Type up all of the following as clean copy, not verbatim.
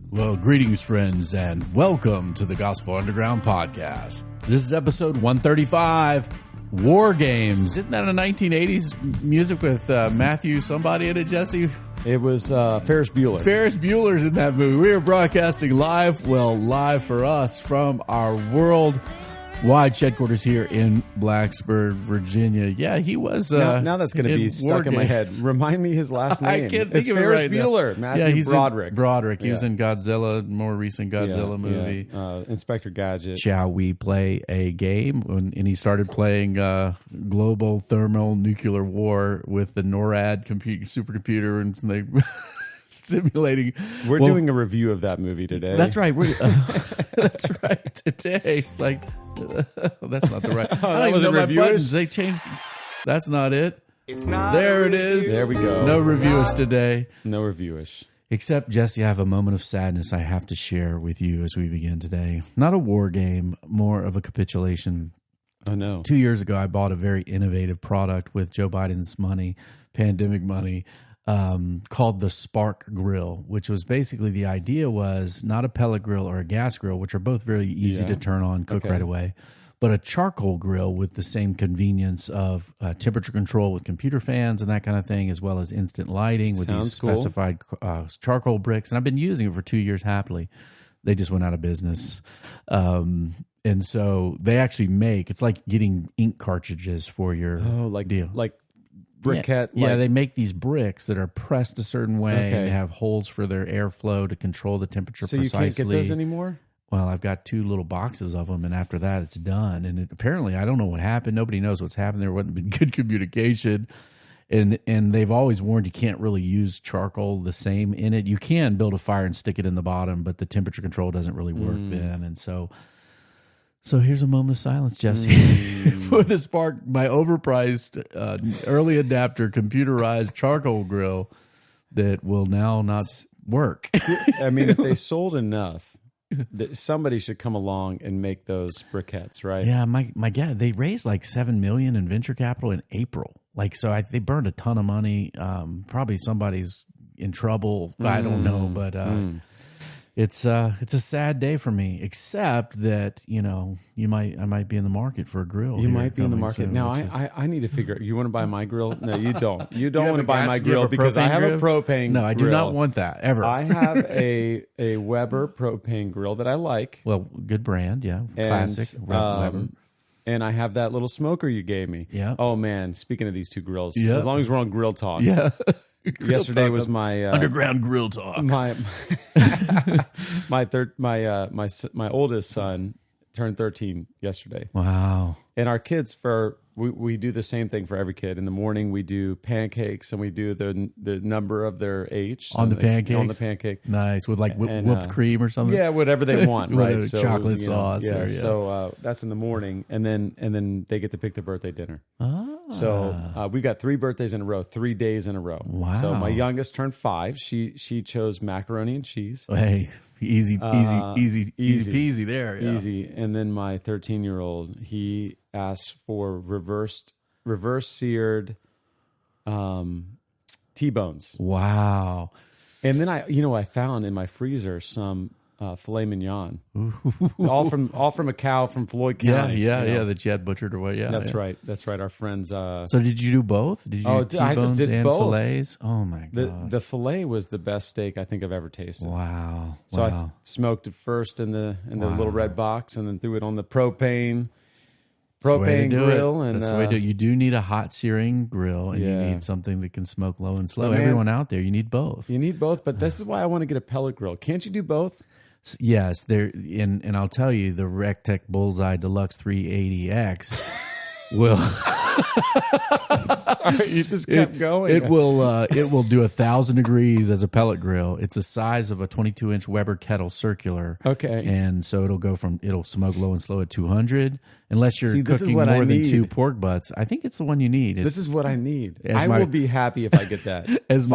Well, greetings, friends, and welcome to the Gospel Underground Podcast. This is episode 135, War Games. Isn't that a 1980s music with Matthew somebody in it, Jesse? It was Ferris Bueller. Ferris Bueller's in that movie. We are broadcasting live for us from our worldwide headquarters here in Blacksburg, Virginia. Yeah, he was... now that's going to be stuck in my head. Remind me his last name. I can't think of Ferris it right Bueller. now. Matthew Broderick. Broderick. He was in Godzilla, more recent Godzilla movie. Yeah. Inspector Gadget. Shall we play a game? And he started playing global thermal nuclear war with the NORAD supercomputer, and they simulating. We're doing a review of that movie today. That's right. That's right. Today, it's like that's not the right. I don't even know my buttons. They changed. That's not it. It's not. There it is. There we go. No reviewish today. No reviewish. Except, Jesse, I have a moment of sadness I have to share with you as we begin today. Not a war game, more of a capitulation. I know. 2 years ago, I bought a very innovative product with Joe Biden's money, pandemic money, called the Spark Grill, which was basically the idea was not a pellet grill or a gas grill, which are both very easy to turn on, cook right away, but a charcoal grill with the same convenience of temperature control with computer fans and that kind of thing, as well as instant lighting with these specified charcoal bricks. And I've been using it for 2 years happily. They just went out of business. And so they actually make, it's like getting ink cartridges for your deal. Like briquette. Yeah, they make these bricks that are pressed a certain way, and they have holes for their airflow to control the temperature precisely. So you can't get those anymore? Well, I've got 2 little boxes of them, and after that, it's done. And apparently, I don't know what happened. Nobody knows what's happened. There wasn't been good communication. And they've always warned you can't really use charcoal the same in it. You can build a fire and stick it in the bottom, but the temperature control doesn't really work then. And so here's a moment of silence, Jesse, for the Spark, my overpriced early adapter computerized charcoal grill that will now not work. I mean, if they sold enough, somebody should come along and make those briquettes, right? Yeah, my God, they raised like $7 million in venture capital in April. They burned a ton of money. Probably somebody's in trouble. I don't know, but it's a sad day for me. Except that I might be in the market for a grill. You might be in the market soon, now. I need to figure out. You want to buy my grill? No, you don't. You don't want to buy my grill because I have a propane. No, I do not want that ever. I have a Weber propane grill that I like. Well, good brand, yeah, classic Weber. And I have that little smoker you gave me. Yeah. Oh man, speaking of these 2 grills, as long as we're on grill talk. Yeah. Yesterday was my underground grill talk. My oldest son turned 13 yesterday. Wow. And our kids we do the same thing for every kid. In the morning we do pancakes, and we do the number of their age on the pancakes. On the pancake. Nice, with like whipped cream or something. Yeah, whatever they want, right? So, chocolate sauce. Yeah. So that's in the morning, and then they get to pick the birthday dinner. So we got 3 birthdays in a row, 3 days in a row. Wow. So my youngest turned 5. She chose macaroni and cheese. Hey, easy peasy there. Yeah. Easy. And then my 13-year-old, he asked for reverse seared T-bones. Wow. And then I found in my freezer some filet mignon, all from a cow from Floyd County. Yeah, that you had butchered or what? Yeah, that's right. Our friends. So did you do both? Did you do T-bones I just did and both. fillets? Oh my god, the fillet was the best steak I think I've ever tasted. Wow. So I smoked it first in the little red box, and then threw it on the propane grill. And that's the way to do it. You do need a hot searing grill, and you need something that can smoke low and slow. Everyone out there, you need both. You need both, but this is why I want to get a pellet grill. Can't you do both? Yes, and I'll tell you, the Rectech Bullseye Deluxe 380X will. Sorry, you just kept going. It will do 1,000 degrees as a pellet grill. It's the size of a 22-inch Weber kettle circular. Okay, and so it'll smoke low and slow at 200. Unless you're cooking more than 2 pork butts, I think it's the one you need. This is what I need. I will be happy if I get that. As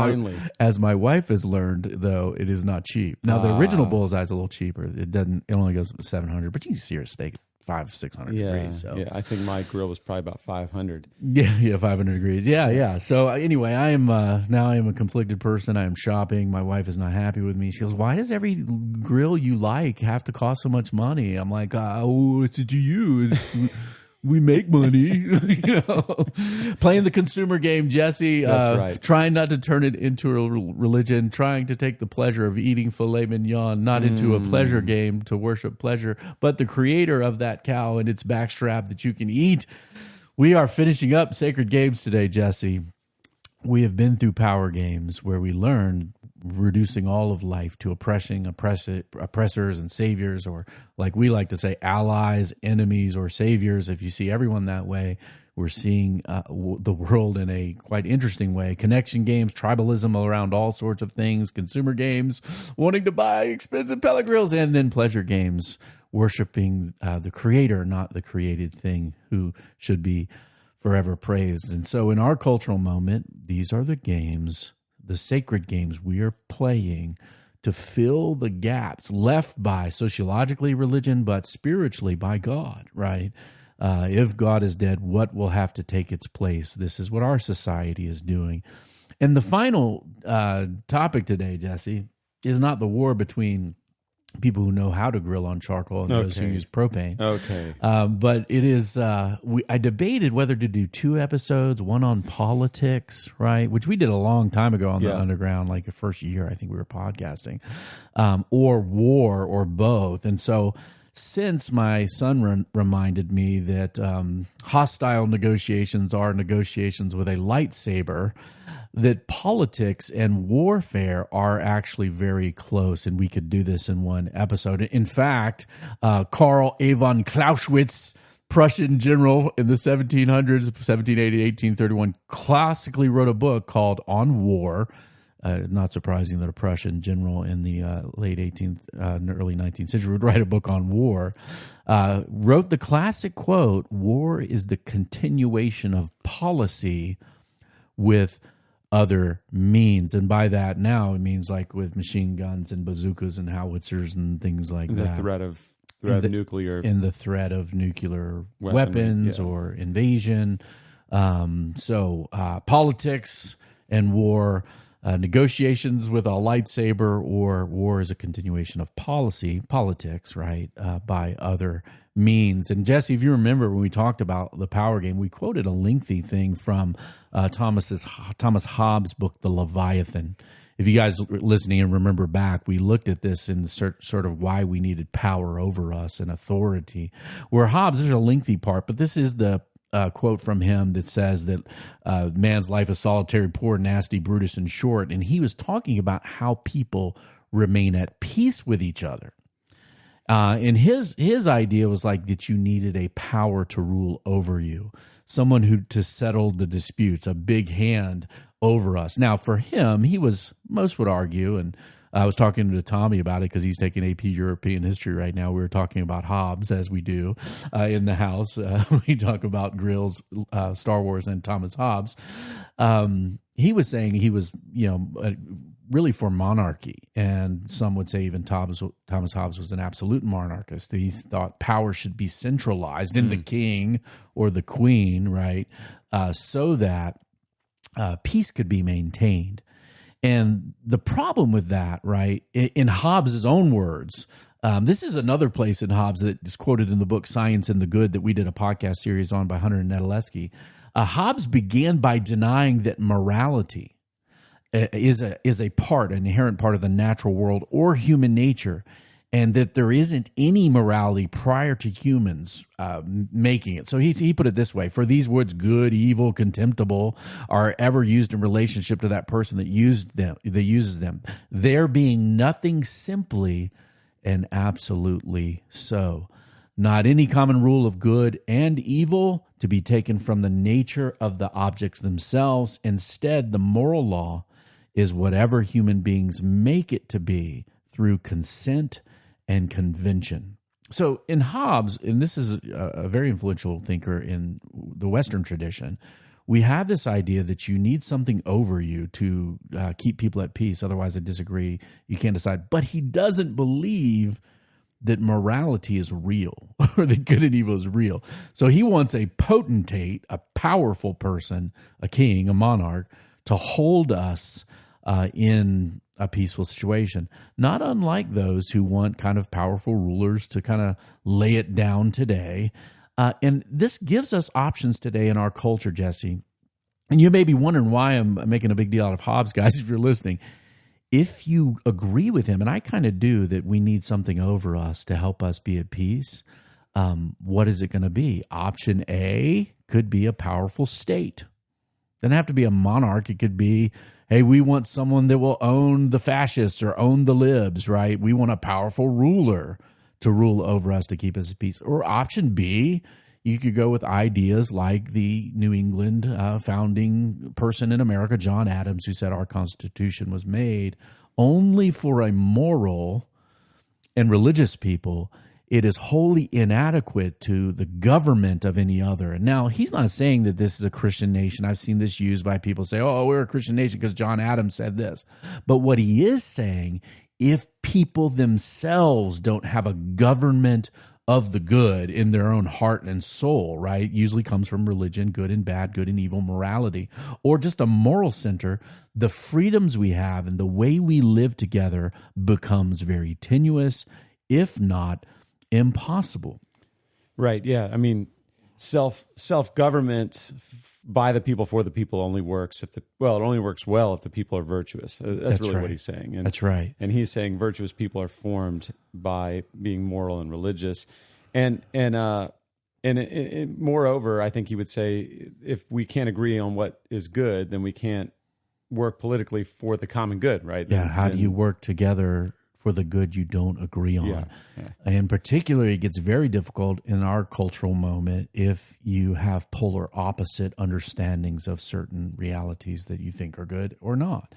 my wife has learned, though, it is not cheap. Now the original Bullseye is a little cheaper. It only goes 700, but you can sear a steak 600 Yeah, degrees. So yeah, I think my grill was probably about 500. yeah, 500 degrees. Yeah. So anyway, I am a conflicted person. I am shopping. My wife is not happy with me. She goes, "Why does every grill you like have to cost so much money?" I'm like, "Oh, it's to you. We make money." Playing the consumer game, Jesse. That's right. Trying not to turn it into a religion, trying to take the pleasure of eating filet mignon, not into a pleasure game to worship pleasure, but the creator of that cow and its backstrap that you can eat. We are finishing up Sacred Games today, Jesse. We have been through power games where we learned reducing all of life to oppressors and saviors, or like we like to say, allies, enemies, or saviors. If you see everyone that way, we're seeing the world in a quite interesting way. Connection games, tribalism around all sorts of things, consumer games, wanting to buy expensive pellet grills, and then pleasure games, worshiping the creator, not the created thing, who should be forever praised. And so in our cultural moment, these are the games, the sacred games we are playing to fill the gaps left by sociologically religion, but spiritually by God, right? If God is dead, what will have to take its place? This is what our society is doing. And the final topic today, Jesse, is not the war between people who know how to grill on charcoal and those who use propane. Okay. But it is, I debated whether to do 2 episodes, one on politics, right? Which we did a long time ago on the Underground, like the first year I think we were podcasting, or war, or both. And so since my son reminded me that hostile negotiations are negotiations with a lightsaber, that politics and warfare are actually very close, and we could do this in one episode. In fact, Karl Avon Clausewitz, Prussian general in the 1700s, 1780 1831, classically wrote a book called On War. Not surprising that a Prussian general in the late 18th, early 19th century would write a book on war. Wrote the classic quote, "War is the continuation of policy with other means." And by that now, it means like with machine guns and bazookas and howitzers and things like and that. The threat of nuclear. In the threat of nuclear weapons or invasion. So politics and war, negotiations with a lightsaber, or war is a continuation of politics, right, by other means. And Jesse, if you remember when we talked about the power game, we quoted a lengthy thing from Thomas Hobbes' book, The Leviathan. If you guys are listening and remember back, we looked at this in sort of why we needed power over us and authority. Where Hobbes, there's a lengthy part, but this is the quote from him that says that man's life is solitary, poor, nasty, Brutus, and short. And he was talking about how people remain at peace with each other. And his idea was like that you needed a power to rule over you, someone who to settle the disputes, a big hand over us. Now, for him, he was, most would argue, and I was talking to Tommy about it because he's taking AP European history right now. We were talking about Hobbes, as we do in the house. We talk about grills, Star Wars, and Thomas Hobbes. He was saying he was, really for monarchy, and some would say even Thomas Hobbes was an absolute monarchist. He thought power should be centralized in the king or the queen, right, so that peace could be maintained. And the problem with that, right, in Hobbes' own words, this is another place in Hobbes that is quoted in the book Science and the Good that we did a podcast series on by Hunter and Nedelesky. Hobbes began by denying that morality is an inherent part of the natural world or human nature, and that there isn't any morality prior to humans making it. So he put it this way: for these words, good, evil, contemptible, are ever used in relationship to that person that uses them, there being nothing simply and absolutely so. Not any common rule of good and evil to be taken from the nature of the objects themselves. Instead, the moral law is whatever human beings make it to be through consent and convention. So in Hobbes, and this is a very influential thinker in the Western tradition, we have this idea that you need something over you to keep people at peace. Otherwise, I disagree. You can't decide. But he doesn't believe that morality is real, or that good and evil is real. So he wants a potentate, a powerful person, a king, a monarch, to hold us in a peaceful situation. Not unlike those who want kind of powerful rulers to kind of lay it down today. And this gives us options today in our culture, Jesse. And you may be wondering why I'm making a big deal out of Hobbes, guys, if you're listening. If you agree with him, and I kind of do, that we need something over us to help us be at peace, what is it going to be? Option A could be a powerful state. Doesn't have to be a monarch. It could be, hey, we want someone that will own the fascists or own the libs, right? We want a powerful ruler to rule over us to keep us at peace. Or option B, you could go with ideas like the New England founding person in America, John Adams, who said our Constitution was made only for a moral and religious people. It is wholly inadequate to the government of any other. And now, he's not saying that this is a Christian nation. I've seen this used by people say, oh, we're a Christian nation because John Adams said this. But what he is saying, if people themselves don't have a government of the good in their own heart and soul, right? Usually comes from religion, good and bad, good and evil, morality, or just a moral center. The freedoms we have and the way we live together becomes very tenuous, if not impossible. Right. Yeah. I mean, self-government by the people for the people only works it only works well if the people are virtuous. That's really right. What he's saying. And, that's right. And he's saying virtuous people are formed by being moral and religious. And moreover, I think he would say, if we can't agree on what is good, then we can't work politically for the common good, right? Yeah. How do you work together for the good you don't agree on? Yeah. And particularly, it gets very difficult in our cultural moment if you have polar opposite understandings of certain realities that you think are good or not.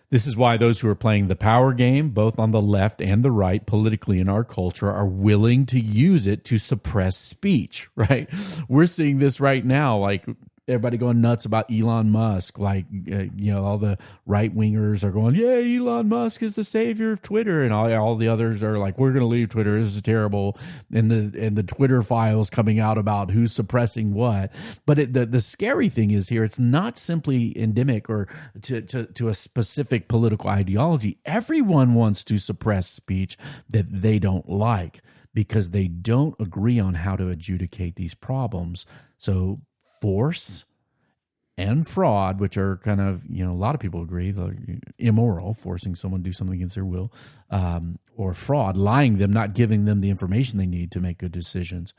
This is why those who are playing the power game, both on the left and the right, politically in our culture, are willing to use it to suppress speech, right? We're seeing this right now, like everybody going nuts about Elon Musk. Like, all the right-wingers are going, yeah, Elon Musk is the savior of Twitter. And all the others are like, we're going to leave Twitter. This is terrible. And the Twitter files coming out about who's suppressing what. But the scary thing is here, it's not simply endemic or to a specific political ideology. Everyone wants to suppress speech that they don't like because they don't agree on how to adjudicate these problems. So force and fraud, which are kind of, a lot of people agree, like immoral, forcing someone to do something against their will, or fraud, lying them, not giving them the information they need to make good decisions,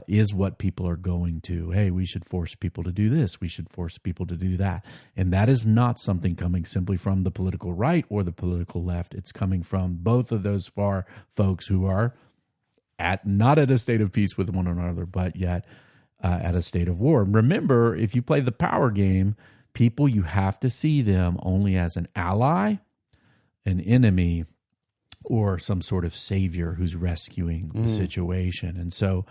is what people are going to. Hey, we should force people to do this. We should force people to do that. And that is not something coming simply from the political right or the political left. It's coming from both of those far folks who are not at a state of peace with one another, but yet at a state of war. Remember, if you play the power game, people, you have to see them only as an ally, an enemy, or some sort of savior who's rescuing the situation. And so,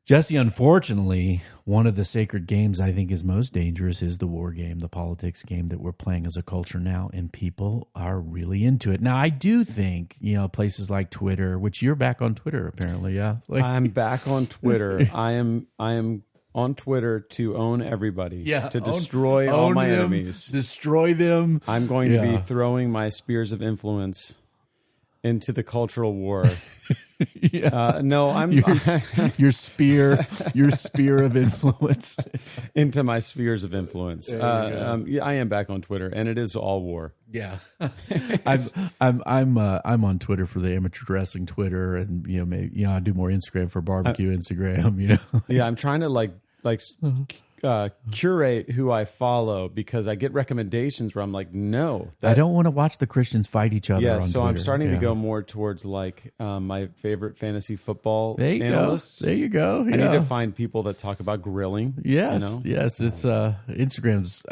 Jesse, unfortunately, one of the sacred games I think is most dangerous is the war game, the politics game that we're playing as a culture now, and people are really into it. Now, I do think, places like Twitter, which you're back on Twitter apparently, yeah? I'm back on Twitter. I am on Twitter to own everybody, to destroy all my enemies. Destroy them. I'm going to be throwing my spears of influence into the cultural war. No, I'm your spear of influence into my spheres of influence. I am back on Twitter, and it is all war. Yeah, I'm on Twitter for the amateur wrestling Twitter, and maybe I do more Instagram for barbecue Instagram. Yeah, I'm trying to curate who I follow because I get recommendations where I'm like, no, I don't want to watch the Christians fight each other. Yeah, on so Twitter. I'm starting to go more towards my favorite fantasy football analysts. There you go. Yeah. I need to find people that talk about grilling. Yes, yes. It's Instagram's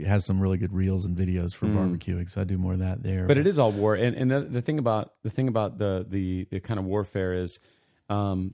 has some really good reels and videos for barbecuing, so I do more of that there. But it is all war, and the thing about the kind of warfare is.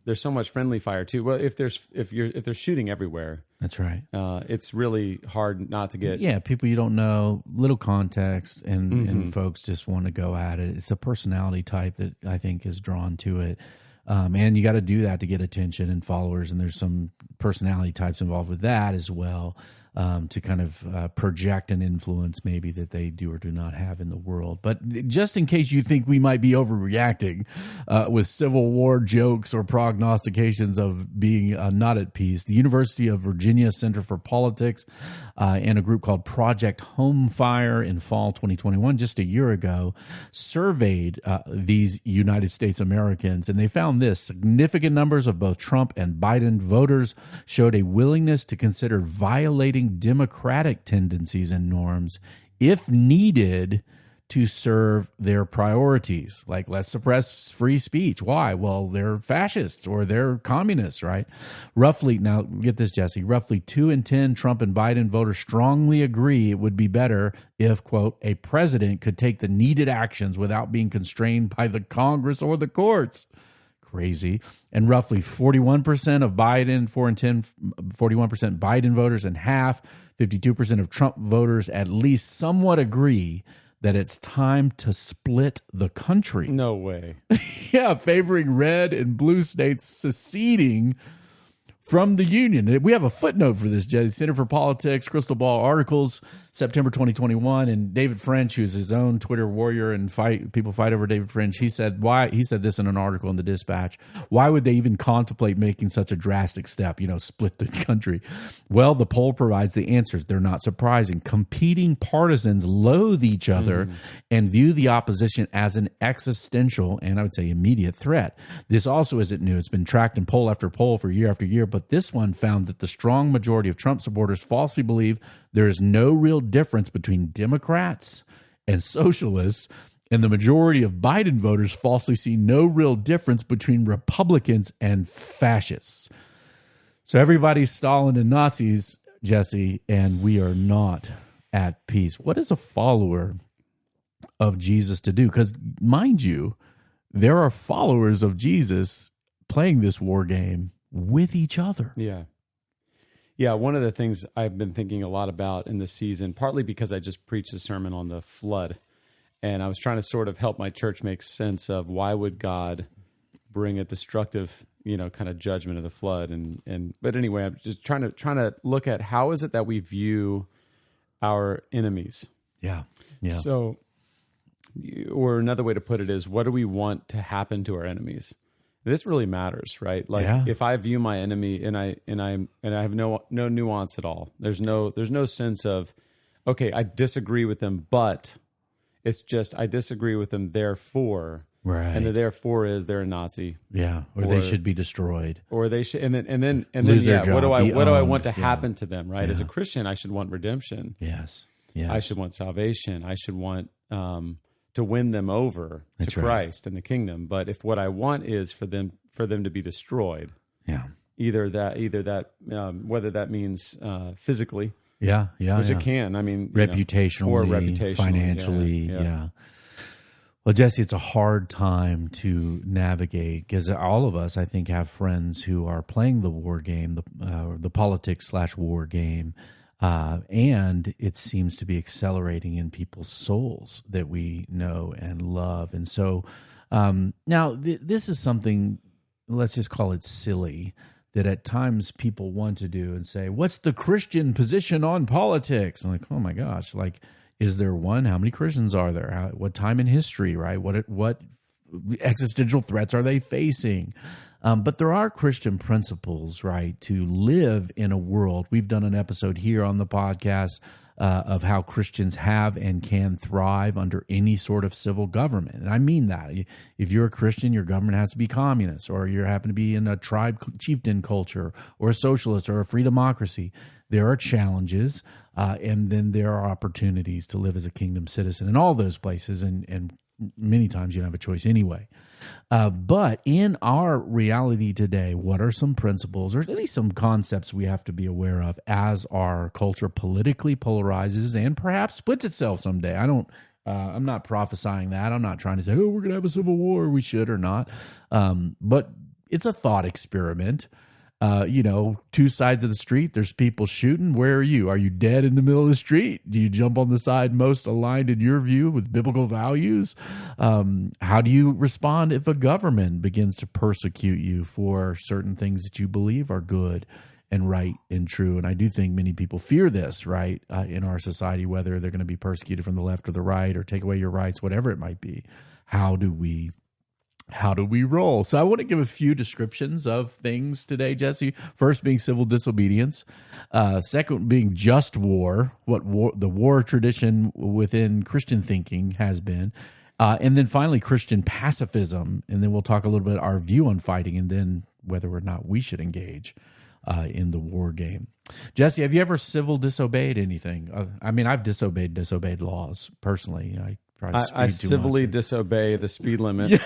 there's so much friendly fire too. Well, if they're shooting everywhere, that's right. It's really hard not to get people you don't know, little context, and folks just want to go at it. It's a personality type that I think is drawn to it. And you got to do that to get attention and followers. And there's some personality types involved with that as well, to kind of project an influence maybe that they do or do not have in the world. But just in case you think we might be overreacting with Civil War jokes or prognostications of being not at peace, the University of Virginia Center for Politics and a group called Project Homefire in fall 2021, just a year ago, surveyed these United States Americans, and they found this: significant numbers of both Trump and Biden voters showed a willingness to consider violating democratic tendencies and norms if needed to serve their priorities. Like, let's suppress free speech. Why? Well, they're fascists or they're communists, right? Roughly, now get this, Jesse, roughly 2 in 10 Trump and Biden voters strongly agree it would be better if, quote, a president could take the needed actions without being constrained by the Congress or the courts. Crazy. And roughly 41% of Biden, 4 in 10, 41% Biden voters, and 52% of Trump voters at least somewhat agree that it's time to split the country. No way. Yeah, favoring red and blue states seceding from the union. We have a footnote for this, Jesse. Center for Politics, Crystal Ball articles, September 2021, and David French, who's his own Twitter warrior and people fight over David French. He said this in an article in the Dispatch. Why would they even contemplate making such a drastic step, split the country? Well, the poll provides the answers. They're not surprising. Competing partisans loathe each other and view the opposition as an existential and I would say immediate threat. This also isn't new. It's been tracked in poll after poll for year after year, but this one found that the strong majority of Trump supporters falsely believe there is no real difference between Democrats and socialists, and the majority of Biden voters falsely see no real difference between Republicans and fascists. So everybody's Stalin and Nazis, Jesse, and we are not at peace. What is a follower of Jesus to do? Because, mind you, there are followers of Jesus playing this war game with each other. Yeah. Yeah, one of the things I've been thinking a lot about in this season, partly because I just preached a sermon on the flood, and I was trying to sort of help my church make sense of why would God bring a destructive, kind of judgment of the flood, but anyway, I'm just trying to look at how is it that we view our enemies. Yeah. So, or another way to put it is, what do we want to happen to our enemies? This really matters, right? Like if I view my enemy and I have no nuance at all. There's no sense of, okay, I disagree with them, but it's just I disagree with them, therefore, right? And the therefore is they're a Nazi, or they should be destroyed, or they should, and then lose their job, what do I want to happen to them, right? As a Christian, I should want redemption. Yes. I should want salvation. I should want to win them over to Christ and the kingdom. But if what I want is for them to be destroyed, either that whether that means physically, which it can. I mean, reputationally, financially, Well, Jesse, it's a hard time to navigate because all of us, I think, have friends who are playing the war game, the politics/war game. And it seems to be accelerating in people's souls that we know and love. And so now this is something, let's just call it silly, that at times people want to do and say, what's the Christian position on politics? I'm like, oh my gosh, like, is there one? How many Christians are there? What time in history, right? What existential threats are they facing? But there are Christian principles, right, to live in a world. We've done an episode here on the podcast of how Christians have and can thrive under any sort of civil government. And I mean that. If you're a Christian, your government has to be communist, or you happen to be in a tribe chieftain culture, or a socialist, or a free democracy. There are challenges, and then there are opportunities to live as a kingdom citizen in all those places, and many times you don't have a choice anyway. But in our reality today, what are some principles or at least some concepts we have to be aware of as our culture politically polarizes and perhaps splits itself someday? I'm not prophesying that. I'm not trying to say, we're going to have a civil war. We should or not. But it's a thought experiment. Two sides of the street, there's people shooting. Where are you? Are you dead in the middle of the street? Do you jump on the side most aligned in your view with biblical values? How do you respond if a government begins to persecute you for certain things that you believe are good and right and true? And I do think many people fear this, right, in our society, whether they're going to be persecuted from the left or the right or take away your rights, whatever it might be. How do we roll? So I want to give a few descriptions of things today, Jesse. First being civil disobedience. Second being just war, the war tradition within Christian thinking has been. And then finally, Christian pacifism. And then we'll talk a little bit our view on fighting and then whether or not we should engage in the war game. Jesse, have you ever civil disobeyed anything? I've disobeyed laws personally. I civilly disobey the speed limit.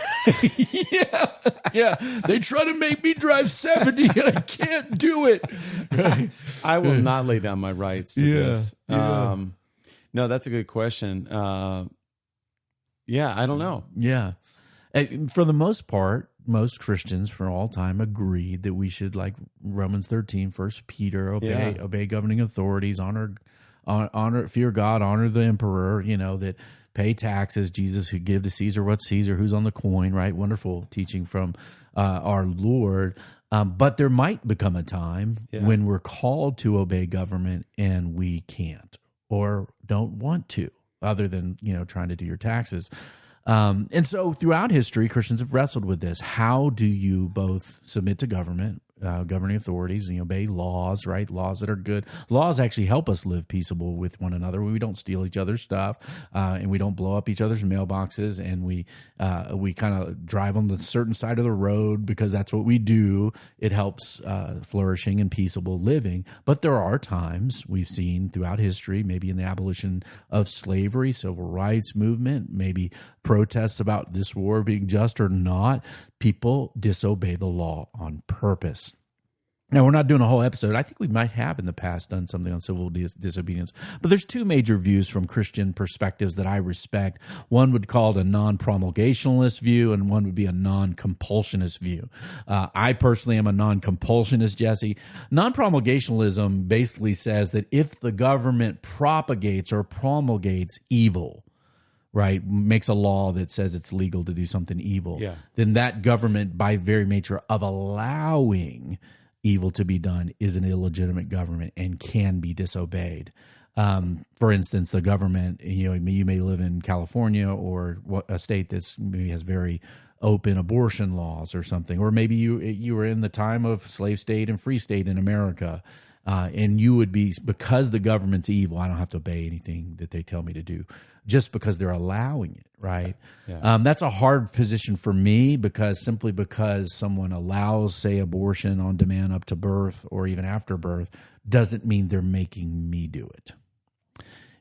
Yeah. They try to make me drive 70 and I can't do it. I will not lay down my rights to this. No, that's a good question. I don't know. Yeah. For the most part, most Christians for all time agreed that we should, like Romans 13, 1 Peter, obey governing authorities, honor, fear God, honor the emperor, that pay taxes, Jesus, who give to Caesar what's Caesar, who's on the coin, right? Wonderful teaching from our Lord. But there might become a time when we're called to obey government and we can't or don't want to, other than, trying to do your taxes. And so throughout history, Christians have wrestled with this. How do you both submit to government, governing authorities, and obey laws, right? Laws that are good. Laws actually help us live peaceable with one another. We don't steal each other's stuff, and we don't blow up each other's mailboxes, and we kind of drive on the certain side of the road because that's what we do. It helps flourishing and peaceable living. But there are times we've seen throughout history, maybe in the abolition of slavery, civil rights movement, maybe protests about this war being just or not, people disobey the law on purpose. Now, we're not doing a whole episode. I think we might have in the past done something on civil disobedience. But there's two major views from Christian perspectives that I respect. One would call it a non-promulgationalist view, and one would be a non-compulsionist view. I personally am a non-compulsionist, Jesse. Non-promulgationalism basically says that if the government propagates or promulgates evil, right, makes a law that says it's legal to do something evil, then that government, by very nature of allowing evil to be done, is an illegitimate government and can be disobeyed. For instance, the government, you may live in California or a state that's maybe has very open abortion laws or something, or maybe you were in the time of slave state and free state in America, and you would be, because the government's evil, I don't have to obey anything that they tell me to do, just because they're allowing it, right? Yeah. That's a hard position for me simply because someone allows, say, abortion on demand up to birth or even after birth doesn't mean they're making me do it.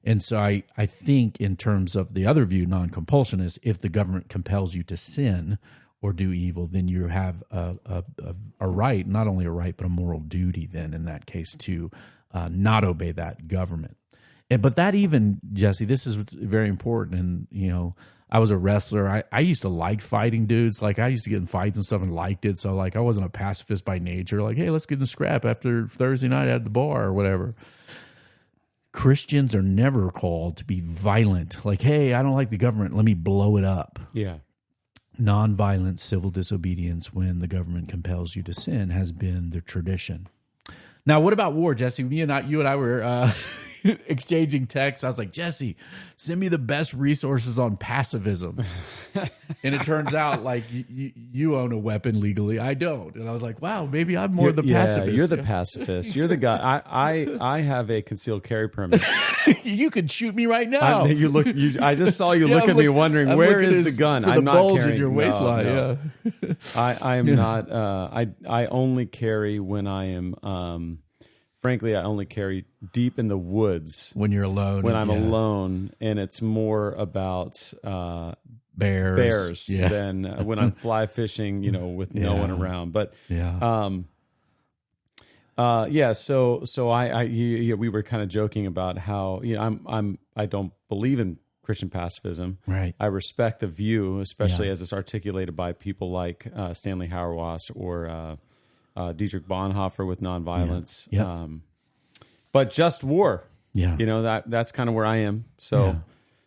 And so I think in terms of the other view, non-compulsionist, if the government compels you to sin or do evil, then you have a right, not only a right, but a moral duty then in that case to not obey that government. But that even, Jesse, this is very important. And, I was a wrestler. I used to like fighting dudes. Like I used to get in fights and stuff and liked it. So like I wasn't a pacifist by nature. Like, hey, let's get in a scrap after Thursday night at the bar or whatever. Christians are never called to be violent. Like, hey, I don't like the government. Let me blow it up. Yeah. Nonviolent civil disobedience when the government compels you to sin has been the tradition. Now, what about war, Jesse? You and I were exchanging texts. I was like, Jesse, send me the best resources on pacifism. And it turns out like you own a weapon legally. I don't. And I was like, wow, maybe I'm more the pacifist. You're the pacifist. You're the guy. I have a concealed carry permit. You could shoot me right now. I just saw you look at me wondering, where is the gun? I'm not bulge carrying in your waistline. No. Yeah. I am not. I only carry when I am. Frankly, I only carry deep in the woods when you're alone. When I'm alone, and it's more about bears than when I'm fly fishing. With no one around. But So we were kind of joking about how I don't believe in Christian pacifism. Right. I respect the view, especially as it's articulated by people like Stanley Hauerwas or Dietrich Bonhoeffer with nonviolence. Yeah. But just war. Yeah. That's kind of where I am. So,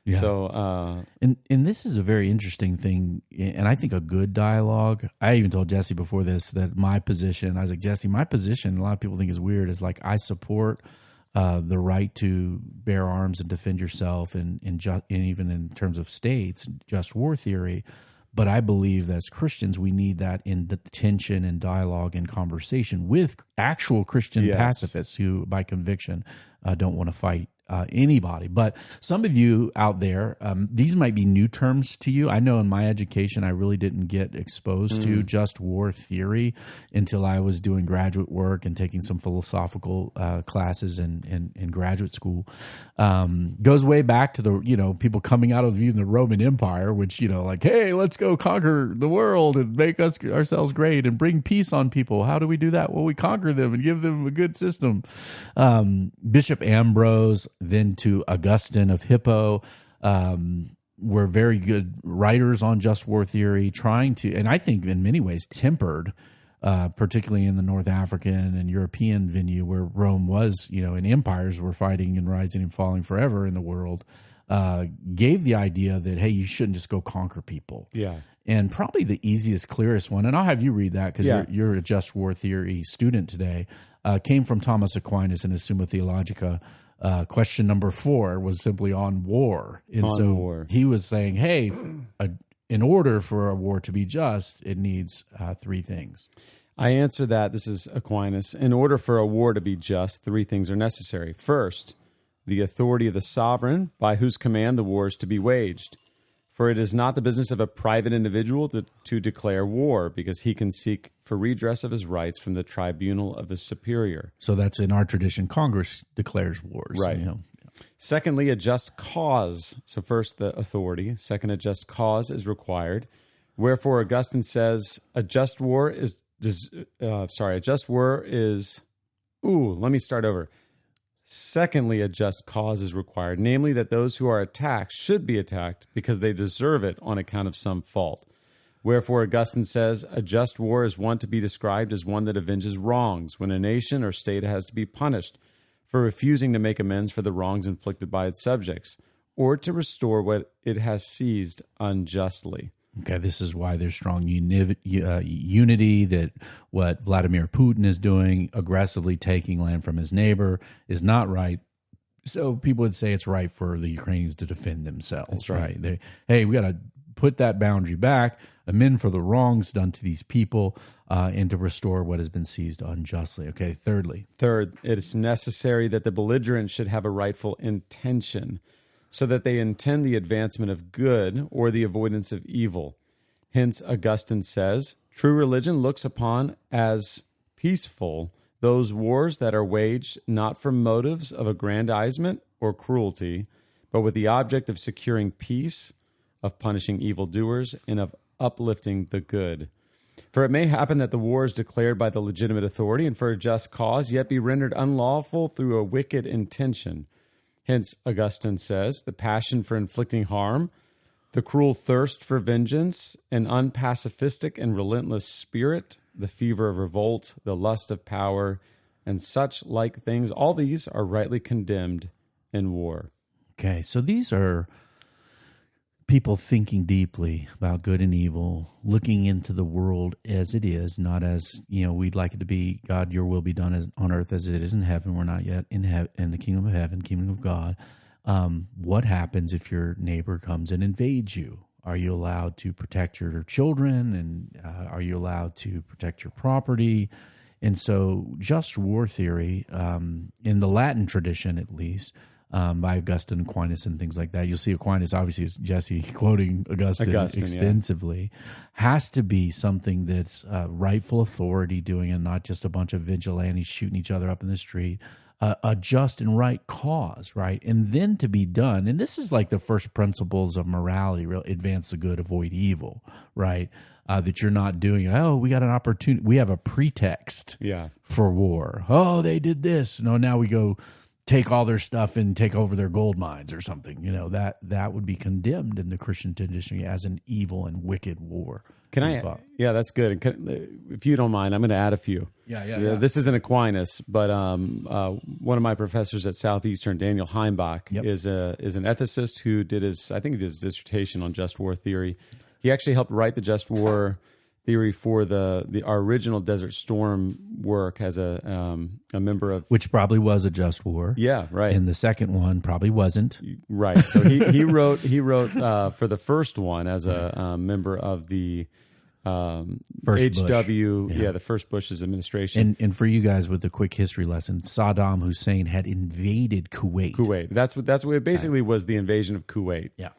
Yeah. And this is a very interesting thing, and I think a good dialogue. I even told Jesse before this that my position, I was like, Jesse, my position, a lot of people think is weird, is like I support the right to bear arms and defend yourself, and even in terms of states, just war theory. But I believe that as Christians, we need that in the tension and dialogue and conversation with actual Christian pacifists who, by conviction, don't want to fight anybody. But some of you out there, these might be new terms to you. I know in my education, I really didn't get exposed to just war theory until I was doing graduate work and taking some philosophical classes in graduate school. Goes way back to the, people coming out of even the Roman Empire, which, like, hey, let's go conquer the world and make ourselves great and bring peace on people. How do we do that? Well, we conquer them and give them a good system. Bishop Ambrose, then to Augustine of Hippo, were very good writers on just war theory, trying to, and I think in many ways tempered, particularly in the North African and European venue where Rome was, and empires were fighting and rising and falling forever in the world, gave the idea that, hey, you shouldn't just go conquer people. Yeah. And probably the easiest, clearest one, and I'll have you read that because you're a just war theory student today, came from Thomas Aquinas in his Summa Theologica. Question number 4 was simply on war. And war. He was saying, hey, in order for a war to be just, it needs 3 things. I answer that. This is Aquinas. In order for a war to be just, 3 things are necessary. First, the authority of the sovereign by whose command the war is to be waged. For it is not the business of a private individual to declare war, because he can seek for redress of his rights from the tribunal of his superior. So that's in our tradition, Congress declares wars. Right. Secondly, a just cause. So first, the authority. Second, a just cause is required. Wherefore, Augustine says, a just war is... let me start over. Secondly, a just cause is required, namely that those who are attacked should be attacked because they deserve it on account of some fault. Wherefore, Augustine says, a just war is one to be described as one that avenges wrongs, when a nation or state has to be punished for refusing to make amends for the wrongs inflicted by its subjects, or to restore what it has seized unjustly. Okay, this is why there's strong unity, that what Vladimir Putin is doing, aggressively taking land from his neighbor, is not right. So people would say it's right for the Ukrainians to defend themselves. That's right. We got to put that boundary back, amend for the wrongs done to these people, and to restore what has been seized unjustly. Okay, third, it is necessary that the belligerent should have a rightful intention, so that they intend the advancement of good or the avoidance of evil. Hence, Augustine says, true religion looks upon as peaceful those wars that are waged not from motives of aggrandizement or cruelty, but with the object of securing peace, of punishing evildoers, and of uplifting the good. For it may happen that the war is declared by the legitimate authority and for a just cause, yet be rendered unlawful through a wicked intention. Hence, Augustine says, the passion for inflicting harm, the cruel thirst for vengeance, an unpacifistic and relentless spirit, the fever of revolt, the lust of power, and such like things, all these are rightly condemned in war. Okay, so these are people thinking deeply about good and evil, looking into the world as it is, not as, we'd like it to be. God, your will be done on earth as it is in heaven. We're not yet in the kingdom of heaven, kingdom of God. What happens if your neighbor comes and invades you? Are you allowed to protect your children? And are you allowed to protect your property? And so just war theory, in the Latin tradition at least, by Augustine, Aquinas, and things like that. You'll see Aquinas, obviously, as Jesse quoting Augustine extensively, has to be something that's rightful authority doing, and not just a bunch of vigilantes shooting each other up in the street. A just and right cause, right? And then to be done, and this is like the first principles of morality, real advance the good, avoid evil, right? That you're not doing, we got an opportunity, we have a pretext for war. Oh, they did this. No, now we go take all their stuff and take over their gold mines or something. That would be condemned in the Christian tradition as an evil and wicked war. Yeah, that's good. And if you don't mind, I'm going to add a few. Yeah. This isn't Aquinas, but one of my professors at Southeastern, Daniel Heimbach, is an ethicist who did his dissertation on just war theory. He actually helped write the just war theory for our original Desert Storm work as a member of, which probably was a just war. Yeah, right. And the second one probably wasn't. Right. So he wrote for the first one as a member of the first HW, Bush. the first Bush's administration. And for you guys with a quick history lesson, Saddam Hussein had invaded Kuwait. That's what it basically was, the invasion of Kuwait. Yeah.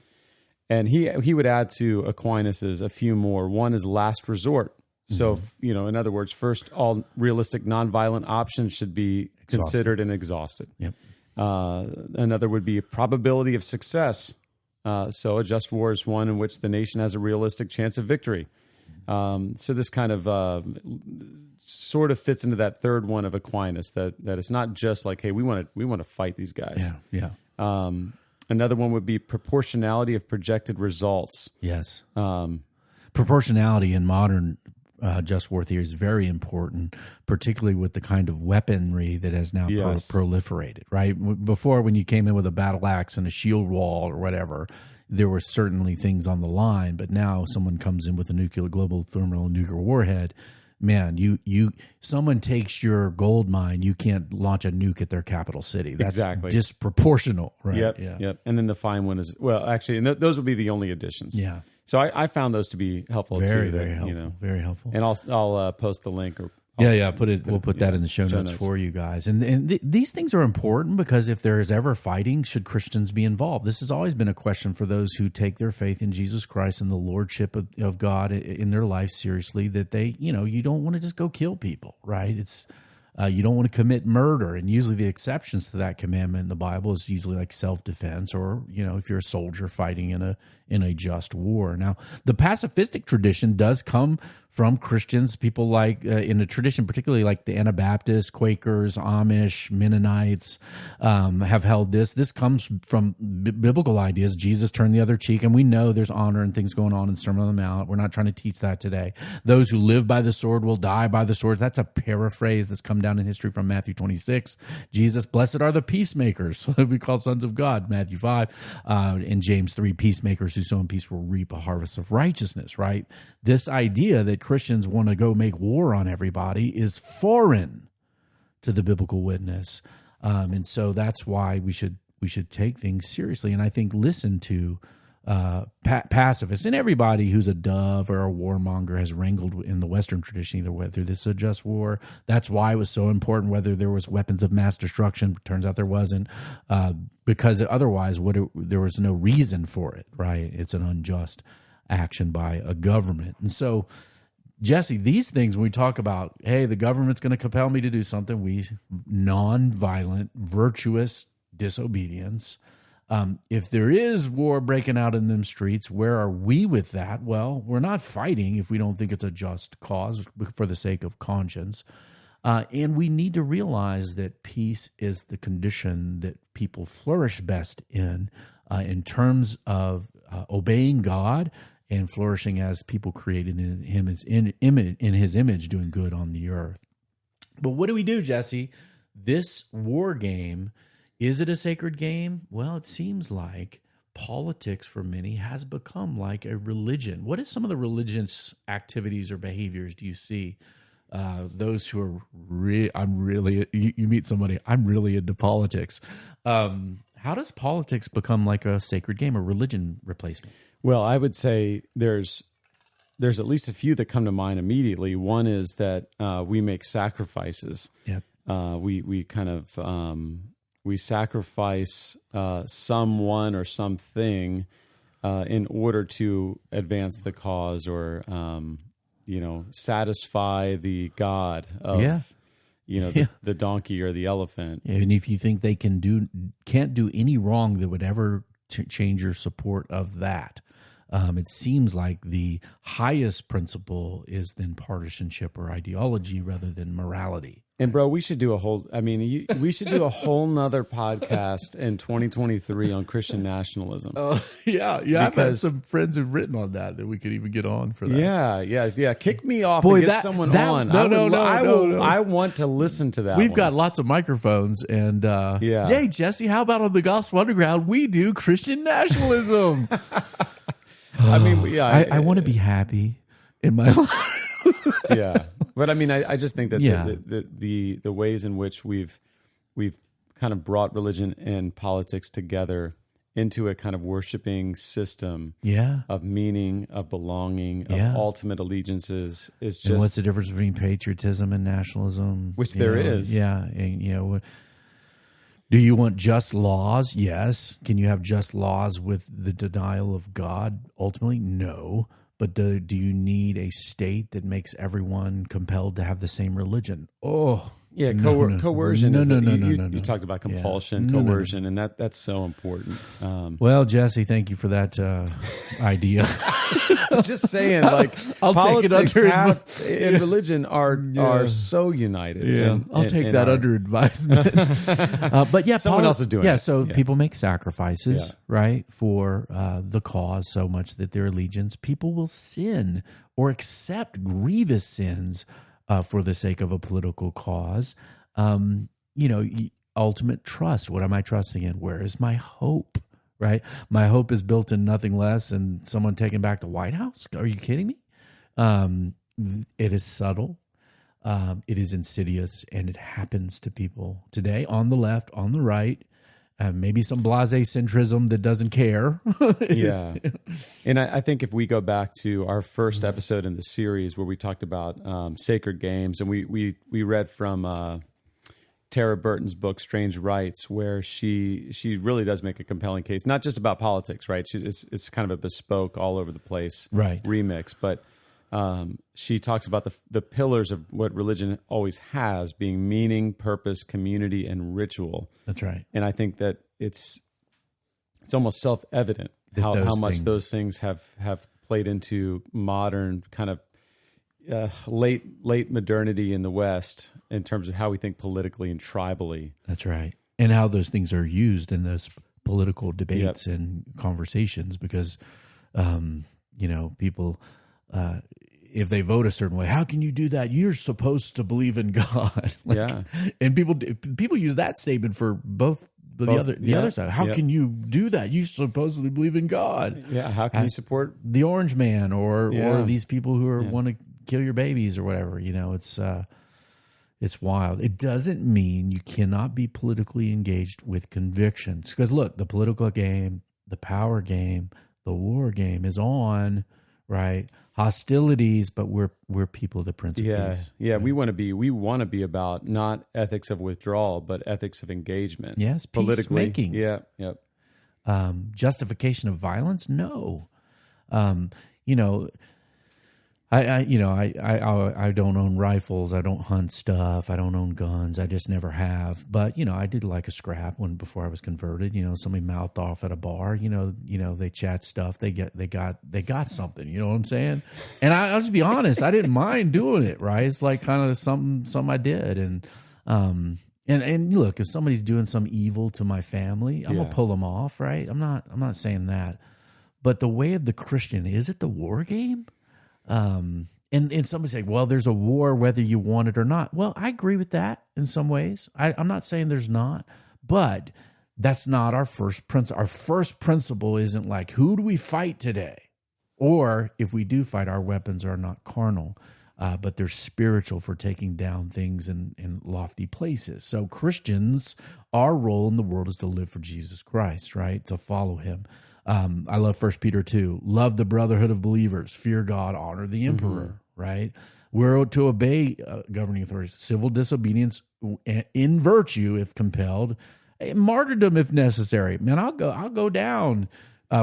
And he would add to Aquinas's a few more. One is last resort. So, in other words, first, all realistic nonviolent options should be considered and exhausted. Yep. Another would be a probability of success. So a just war is one in which the nation has a realistic chance of victory. So this kind of sort of fits into that third one of Aquinas, that it's not just like, hey, we want to fight these guys. Yeah. Another one would be proportionality of projected results. Yes. Proportionality in modern just war theory is very important, particularly with the kind of weaponry that has now proliferated, right? Before, when you came in with a battle axe and a shield wall or whatever, there were certainly things on the line, but now someone comes in with a global thermonuclear warhead. Man, someone takes your gold mine, you can't launch a nuke at their capital city. That's disproportional, right? Yep. And then the fine one is, actually, and those would be the only additions. Yeah. So I found those to be helpful too. Very helpful. Very helpful. And I'll post the link. We'll put that in the show notes for you guys. And these things are important because if there is ever fighting, should Christians be involved? This has always been a question for those who take their faith in Jesus Christ and the lordship of God in their life seriously, that they, you don't want to just go kill people, right? It's you don't want to commit murder. And usually the exceptions to that commandment in the Bible is usually like self-defense, or, if you're a soldier fighting in a just war. Now, the pacifistic tradition does come from Christians, people like in a tradition, particularly like the Anabaptists, Quakers, Amish, Mennonites have held this. This comes from biblical ideas. Jesus turned the other cheek, and we know there's honor and things going on in Sermon on the Mount. We're not trying to teach that today. Those who live by the sword will die by the sword. That's a paraphrase that's come down in history from Matthew 26. Jesus, blessed are the peacemakers, so they'll be called sons of God, Matthew 5. In James 3, peacemakers who sow in peace will reap a harvest of righteousness, right? This idea that Christians want to go make war on everybody is foreign to the biblical witness. And so that's why we should take things seriously. And I think listen to pacifists, and everybody who's a dove or a warmonger has wrangled in the Western tradition, either whether this is a just war. That's why it was so important whether there was weapons of mass destruction. Turns out there wasn't, because otherwise there was no reason for it, right? It's an unjust action by a government. And so, Jesse, these things, when we talk about, hey, the government's going to compel me to do something, non-violent, virtuous disobedience. If there is war breaking out in them streets, where are we with that? Well, we're not fighting if we don't think it's a just cause for the sake of conscience. And we need to realize that peace is the condition that people flourish best in terms of obeying God and flourishing as people created in His image, doing good on the earth. But what do we do, Jesse? This war game, is it a sacred game? Well, it seems like politics for many has become like a religion. What is some of the religious activities or behaviors do you see? Those who are you meet somebody, I'm really into politics. How does politics become like a sacred game, a religion replacement? Well, I would say there's at least a few that come to mind immediately. One is that we make sacrifices. Yep. We sacrifice someone or something in order to advance the cause, or satisfy the god of the donkey or the elephant. And if you think they can't do any wrong that would ever change your support of that, It seems like the highest principle is then partisanship or ideology rather than morality. And bro, we should do we should do a whole nother podcast in 2023 on Christian nationalism. Yeah. I've had some friends who've written on that we could even get on for that. Yeah. Kick me off Boy, and get someone on. No. I want to listen to that. We've got lots of microphones, and hey, Jesse, how about on the Gospel Underground we do Christian nationalism? I want to be happy in my life. Yeah, but I just think that the ways in which we've kind of brought religion and politics together into a kind of worshiping system of meaning, of belonging, of ultimate allegiances is just. And what's the difference between patriotism and nationalism? Which there is. Yeah, and do you want just laws? Yes. Can you have just laws with the denial of God? Ultimately, no. But do you need a state that makes everyone compelled to have the same religion? Oh, yeah, coercion. You talked about compulsion, coercion, and that's so important. Well, Jesse, thank you for that idea. I'm just saying, I'll politics take it under and religion are so united. Yeah, I'll take that under advisement. But someone else is doing it. Yeah, so people make sacrifices, right, for the cause so much that their allegiance. People will sin or accept grievous sins for the sake of a political cause. Ultimate trust. What am I trusting in? Where is my hope? Right? My hope is built in nothing less than someone taking back the White House. Are you kidding me? It is subtle. It is insidious, and it happens to people today on the left, on the right. Maybe some blasé centrism that doesn't care. And I think if we go back to our first episode in the series where we talked about sacred games, and we read from Tara Burton's book Strange Rights, where she really does make a compelling case, not just about politics, right? It's kind of a bespoke, all over the place remix, but she talks about the pillars of what religion always has being meaning, purpose, community, and ritual. That's right. And I think that it's almost self-evident how much those things have played into modern kind of late modernity in the West in terms of how we think politically and tribally. That's right. And how those things are used in those political debates and conversations because, people... if they vote a certain way, how can you do that? You're supposed to believe in God. And people use that statement for both the other side. How can you do that? You supposedly believe in God. Yeah. How can you support the Orange Man or these people who want to kill your babies or whatever? It's wild. It doesn't mean you cannot be politically engaged with convictions. Because look, the political game, the power game, the war game is on. Right, hostilities, but we're people of the Prince of Peace. Yeah. We want to be about not ethics of withdrawal, but ethics of engagement. Yes, politically. Peacemaking. Yeah. Justification of violence? No. I don't own rifles. I don't hunt stuff. I don't own guns. I just never have. But I did like a scrap before I was converted. Somebody mouthed off at a bar. They chat stuff. They got something. You know what I'm saying? And I'll just be honest. I didn't mind doing it. Right? It's like kind of something I did. And look, if somebody's doing some evil to my family, I'm gonna pull them off. Right? I'm not saying that. But the way of the Christian, is it the war game? And somebody say, well, there's a war whether you want it or not. Well, I agree with that in some ways. I'm not saying there's not, but that's not our first principle. Our first principle isn't like, who do we fight today? Or if we do fight, our weapons are not carnal, but they're spiritual for taking down things in lofty places. So Christians, our role in the world is to live for Jesus Christ, right? To follow him. I love 1 Peter 2. Love the brotherhood of believers. Fear God. Honor the emperor. Right? We're to obey governing authorities. Civil disobedience in virtue, if compelled. Martyrdom, if necessary. Man, I'll go down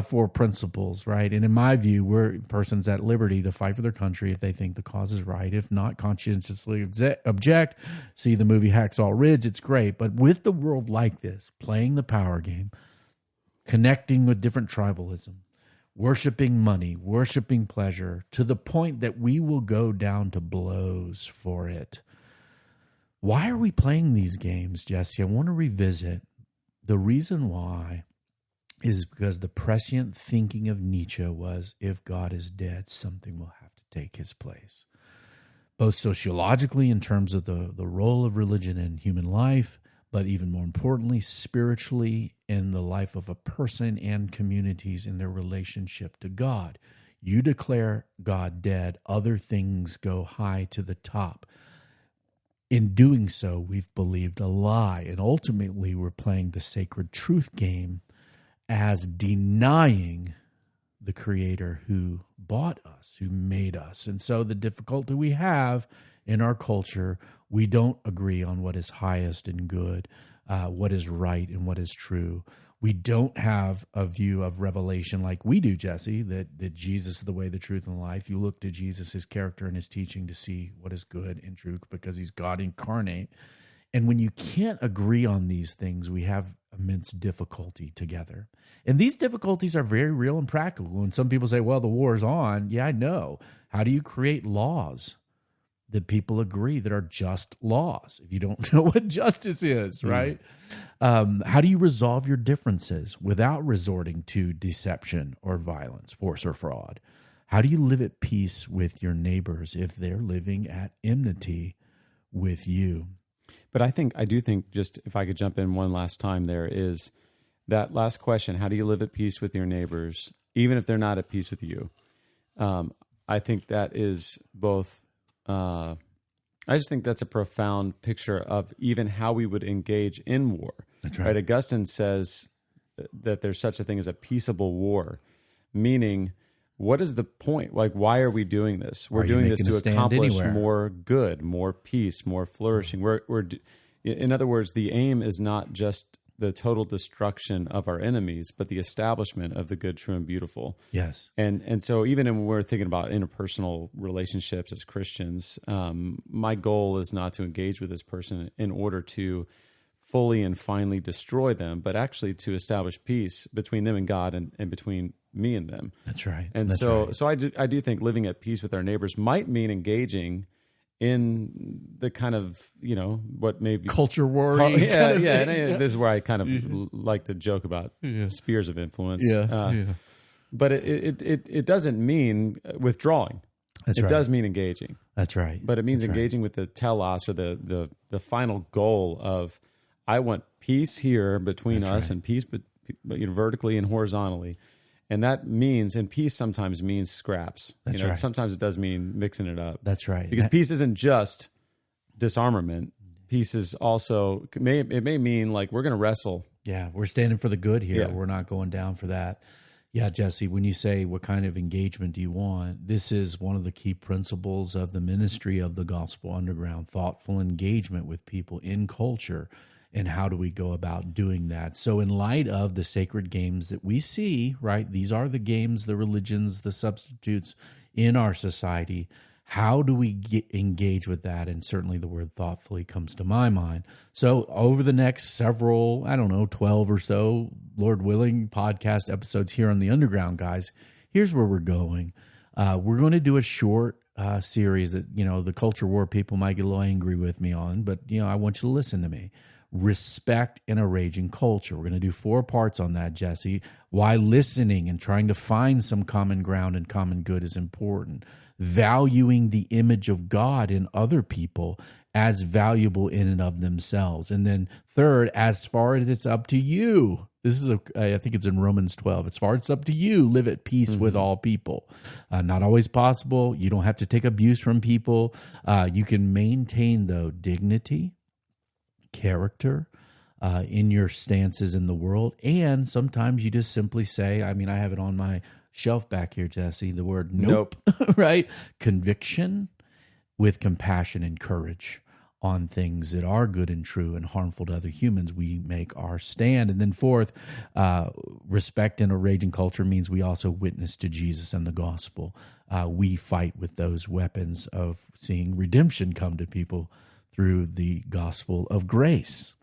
for principles. Right? And in my view, we're persons at liberty to fight for their country if they think the cause is right. If not, conscientiously object. See the movie Hacksaw Ridge. It's great. But with the world like this, playing the power game, connecting with different tribalism, worshiping money, worshiping pleasure, to the point that we will go down to blows for it. Why are we playing these games, Jesse? I want to revisit. The reason why is because the prescient thinking of Nietzsche was, if God is dead, something will have to take his place. Both sociologically in terms of the role of religion in human life, but even more importantly, spiritually in the life of a person and communities in their relationship to God. You declare God dead, other things go high to the top. In doing so, we've believed a lie, and ultimately we're playing the sacred truth game as denying the Creator who bought us, who made us. And so the difficulty we have in our culture, we don't agree on what is highest and good, what is right and what is true. We don't have a view of revelation like we do, Jesse, that Jesus is the way, the truth, and the life. You look to Jesus, his character, and his teaching to see what is good and true because he's God incarnate. And when you can't agree on these things, we have immense difficulty together. And these difficulties are very real and practical. When some people say, well, the war is on, yeah, I know. How do you create laws that people agree that are just laws if you don't know what justice is, right? How do you resolve your differences without resorting to deception or violence, force or fraud? How do you live at peace with your neighbors if they're living at enmity with you? But I do think, just if I could jump in one last time, there is that last question: how do you live at peace with your neighbors, even if they're not at peace with you? I think that is both. I just think that's a profound picture of even how we would engage in war. That's right. Augustine says that there's such a thing as a peaceable war, meaning, what is the point? Like, why are we doing this? We're doing this to accomplish more good, more peace, more flourishing. In other words, the aim is not just the total destruction of our enemies, but the establishment of the good, true, and beautiful. Yes. And so even when we're thinking about interpersonal relationships as Christians, my goal is not to engage with this person in order to fully and finally destroy them, but actually to establish peace between them and God and between me and them. That's right. And That's so right. I do think living at peace with our neighbors might mean engaging in the kind of, what maybe culture war. This is where I kind of like to joke about spheres of influence. But it doesn't mean withdrawing. It does mean engaging. That's right. But it means engaging with the telos, or the final goal of, I want peace here between us and peace vertically and horizontally. And that means, and peace sometimes means scraps. That's right. Sometimes it does mean mixing it up. That's right. Because peace isn't just disarmament. Peace is also, it may mean like, we're going to wrestle. Yeah, we're standing for the good here. Yeah. We're not going down for that. Yeah, Jesse, when you say what kind of engagement do you want, this is one of the key principles of the ministry of the Gospel Underground, thoughtful engagement with people in culture. And how do we go about doing that? So in light of the sacred games that we see, right, these are the games, the religions, the substitutes in our society. How do we engage with that? And certainly the word thoughtfully comes to my mind. So over the next several, 12 or so, Lord willing, podcast episodes here on the Underground, guys, here's where we're going. We're going to do a short series that, the culture war people might get a little angry with me on, but, I want you to listen to me. Respect in a raging culture. We're going to do 4 parts on that, Jesse. Why listening and trying to find some common ground and common good is important. Valuing the image of God in other people as valuable in and of themselves. And then third, as far as it's up to you. This is, I think it's in Romans 12. As far as it's up to you, live at peace with all people. Not always possible. You don't have to take abuse from people. You can maintain, though, dignity, character in your stances in the world. And sometimes you just simply say, I have it on my shelf back here, Jesse, the word nope. Right? Conviction with compassion and courage on things that are good and true and harmful to other humans. We make our stand. And then fourth, respect in a raging culture means we also witness to Jesus and the gospel. We fight with those weapons of seeing redemption come to people through the gospel of grace.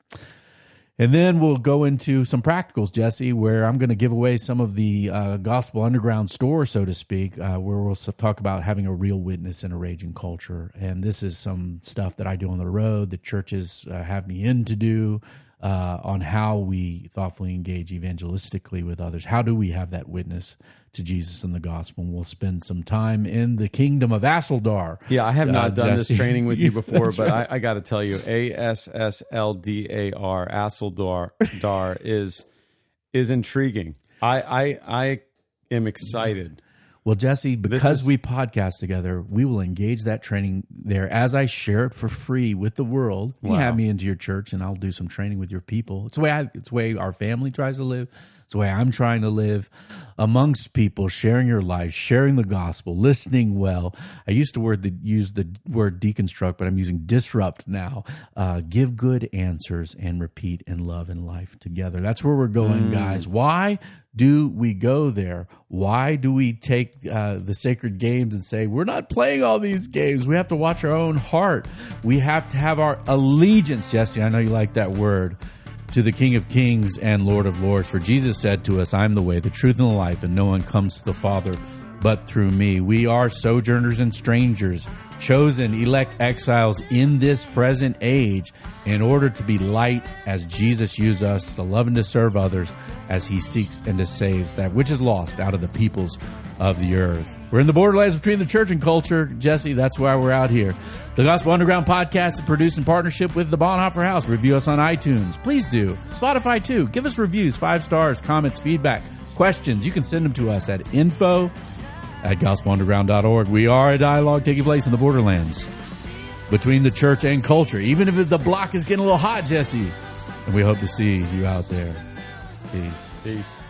And then we'll go into some practicals, Jesse, where I'm going to give away some of the Gospel Underground store, so to speak, where we'll talk about having a real witness in a raging culture. And this is some stuff that I do on the road that churches have me in to do on how we thoughtfully engage evangelistically with others. How do we have that witness to Jesus and the gospel? And we'll spend some time in the kingdom of Asseldar. Yeah, I have not done Jesse. this training with you before, but right. I got to tell you, Asseldar is intriguing. I am excited. Well, Jesse, because we podcast together, we will engage that training there as I share it for free with the world. You have me into your church, and I'll do some training with your people. It's the way our family tries to live. It's the way I'm trying to live amongst people, sharing your life, sharing the gospel, listening well. I used to use the word deconstruct, but I'm using disrupt now. Give good answers and repeat in love and life together. That's where we're going, guys. Why do we go there? Why do we take the sacred games and say, we're not playing all these games? We have to watch our own heart. We have to have our allegiance, Jesse, I know you like that word, to the King of Kings and Lord of Lords. For Jesus said to us, I'm the way, the truth, and the life, and no one comes to the Father but through me. We are sojourners and strangers, chosen, elect exiles in this present age in order to be light as Jesus used us to love and to serve others as he seeks and to saves that which is lost out of the peoples of the earth. We're in the borderlands between the church and culture, Jesse. That's why we're out here. The Gospel Underground podcast is produced in partnership with the Bonhoeffer House. Review us on iTunes. Please do. Spotify too. Give us reviews, 5 stars, comments, feedback, questions. You can send them to us at info@gospelunderground.org. We are a dialogue taking place in the borderlands between the church and culture, even if the block is getting a little hot, Jesse. And we hope to see you out there. Peace. Peace.